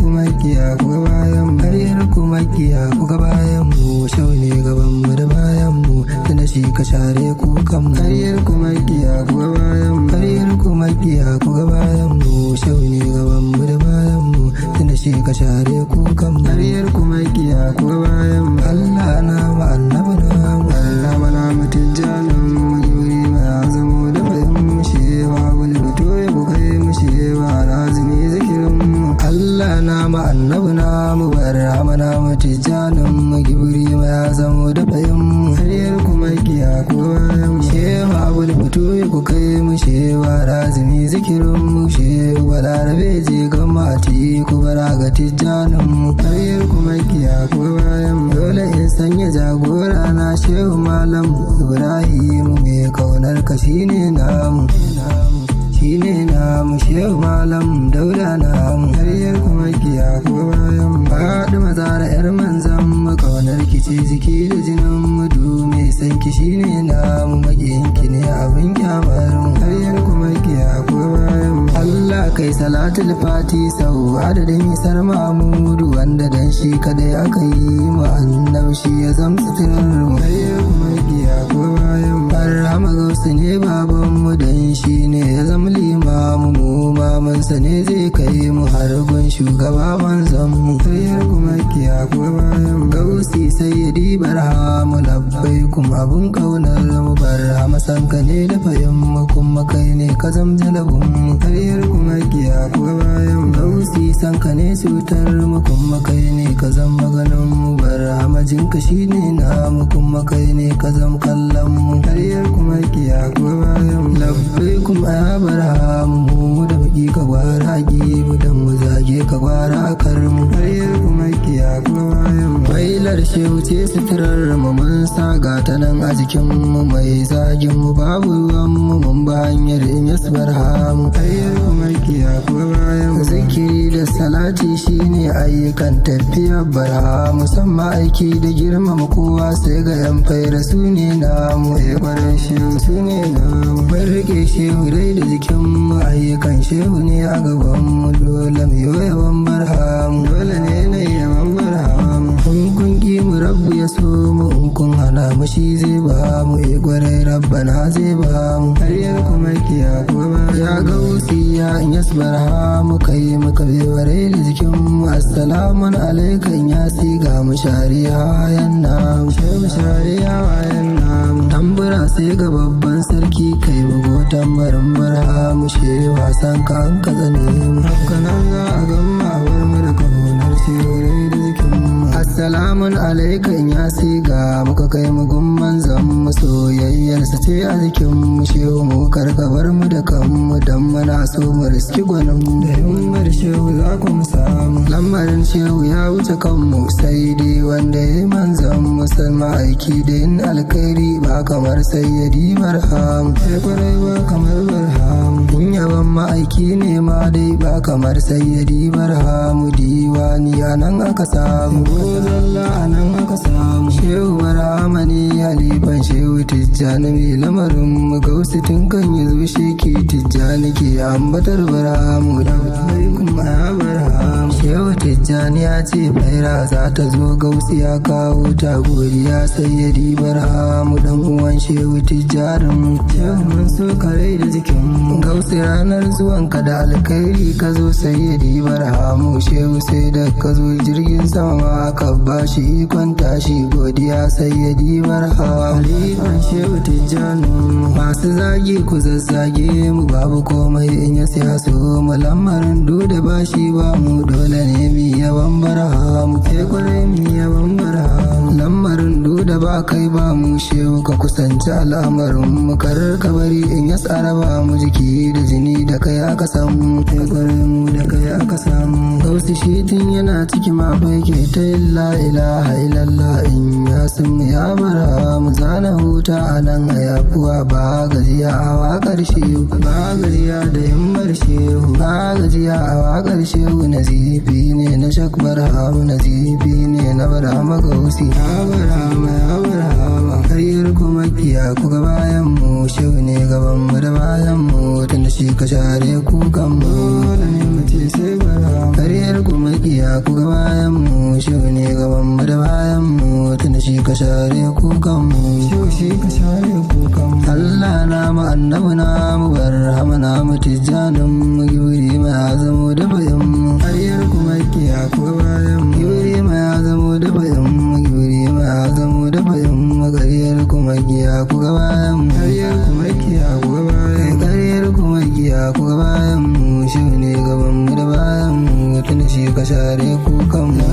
Kumaqiya ku ga bayan mu, Qaryar Kumaqiya ku ga bayan mu, shau ne gaban mu da bayan mu, tunda shi ka share kukan mu. Qaryar Kumaqiya ku ga bayan mu, Qaryar Kumaqiya ku ga bayan mu, shau ne gaban mu da bayan mu, tunda shi ka share kukan mu. Qaryar Kumaqiya ku ga bayan mu, Allah na mu annabi na mu, Allah mana mu tijjanin mu, juri ma zamo da fahim shewa, wani fito ya ku kai mu shewa, lazimi zikirin mu. Allah na mu annabi na mu, Barhama na mu tijjanin mu, gibiri ma ya zamo da fahim mu. Qaryar Kumaqiya ku ga bayan mu, shewa wani fito ya ku kai mu shewa, lazimi zikirin mu. Shehu balarabe je gama ku bara ga tijjanin mu. Qaryar Kumaqiya ku ga bayan mu, dole in sanya jagora na shehu malam Ibrahim, mai kaunar ka shine namu, shine namu, shehu malam Dauda namu. Qaryar Kumaqiya ku ga bayan mu, faɗi mazara yar manzan mu, kaunar ki ce jiki da jinin mu, du mai san ki shine namu, maƙiyin ki ne abin kyamar mu. Qaryar Kumaqiya ku ga bayan mu, Allah kai salatul fati sau adadin isar Mamudu, wanda dan shi kadai aka yi mu annabi, shi ya zam suturar mu. Qaryar Kumaqiya ku ga bayan mu, Barhama gausu ne baban mu, dan shi ne ya zama limamu, mu mamansa ne zai kai mu har gun shugaba manzon mu. Qaryar Kumaqiya ku ga bayan mu, gausi Sayyadi Barhama labbaikum abun kaunar mu, Barhama sanka ne da fahim mu, kuma kai ne ka zam jalabun mu. Qaryar Kumaqiya ku ga bayan mu, gausi sanka ne sutar mu, kuma kai ne ka zam maganin mu, Barhama jinka shine namu, kuma kai ne ka zam kallon mu. Qaryar Kumaqiya ku ga bayan mu, labbaikum ya Barhama, mu da baki ka gwara gibu, dan mu zage ka gwara akar mu. Qaryar Kumaqiya ku ga bayan mu, bailar shehu ce suturar mu, mun sa gata nan a jikin mu, mai zagin mu babu ruwan mu, mun ba hanyar in yas Barhama. Qaryar Kumaqiya ku ga bayan mu, zikiri da salati shine ayyukan tafiyar Barhama, musamman aiki da girmama kowa sai ga yan faira su ne namu, kwarar shehu su ne namu, mun rike shehu dai da jikin mu, ayyukan shehu ne a gaban mu, dole mu yi yawan Barhama, dole ne na yawan Barhama. In kun ki mu rabbu ya so mu, in kun hana mu shi zai ba mu, gwarai rabbana zai ba mu. Qaryar Kumaqiya ku ga bayan mu, ya gausi ya in yas Barhama, kai muka beware da jikin mu, assalamun alaikum ya siga mu shari hayan namu, shehu shari hayan namu, tambura sai ga babban sarki, kai bugo tambarin Barhama, shehu Hassan ka an ka zane mu, haka nan za a gama a bar mu da kaunar shehu da jikin mu. Assalamun alaikum ya siga muka kai mu gumman zan mu, soyayyarsa ce a jikin mu, shehu mu karkabar mu da kanmu, dan muna so mu riski gwanin mu, da himmar shehu za ku mu samu. Lamarin shehu ya wuce kanmu, sai dai wanda ya manzan mu, san ma'aiki da yin alkhairi ba kamar Sayyadi Barhama, sai kwarai ba kamar Barhama, in yaban ma'aiki ne ma dai ba kamar Sayyadi Barhama, diwani a nan aka samu, zalla a nan aka samu. Shehu Barhama ne halifan shehu Tijjani, mai lamarin mu gausi tun kan ya zo shi ke Tijjani ke ambatar Barhama, da kuma ya Barhama. Shehu Tijjani ya ce faira za ta zo, gausi ya kawo ta godiya Sayyadi Barhama, dan uwan shehu Tijjanin mu. Shehu mun so kare da jikin mu, gausi ranar zuwanka da alkhairi ka zo Sayyadi Barhama, shehu sai da ka zo jirgin sama ma aka ba shi ikon tashi, godiya Sayyadi Barhama, halifan shehu Tijjanin mu. Masu zagi ku zazzage mu, babu komai in ya siya so mu, lamarin da ba shi ba mu, dole ne mi yaban Barhama, ke kwarai mi yaban Barhama, lamarin da ba kai ba mu, shehu ka kusanci al'amarin mu, karar ka bari in ya tsara ba mu, jiki da jini da kai aka samu, ke kwarai mu da kai aka samu. Gausi shi tun yana ciki ma bai ke ta la ilaha illallah, in ya sun ya Barhama, zana huta a nan a yafuwa, ba gajiya a waƙar shehu, ba gajiya da himmar shehu, ba gajiya a waƙar shehu. Nazifi ne na shak Barhama, Nazifi ne na Barhama gausi, ya Barhama ya Barhama. Qaryar Kumaqiya ku ga bayan mu, shehu ne gaban mu da bayan mu, tunda shi ka share kukan mu, dole ne mu ce sai Barhama. Qaryar Kumaqiya ku ga bayan mu shi ne gaban mu da bayan mu tunda shi ka share kukan mu shi ka share kukan mu Allah na mu annabi na mu barhama na mu tijanin mu gibiri ma ya zamo da bayan mu Qaryar Kumaqiya ku ga bayan mu gibiri ma ya zamo da bayan mu gibiri ma ya zamo da bayan mu Qaryar Kumaqiya ku ga bayan mu Qaryar Kumaqiya ku ga bayan mu Qaryar Kumaqiya ku ga bayan mu shi ne gaban mu da bayan mu tunda shi ka share kukan mu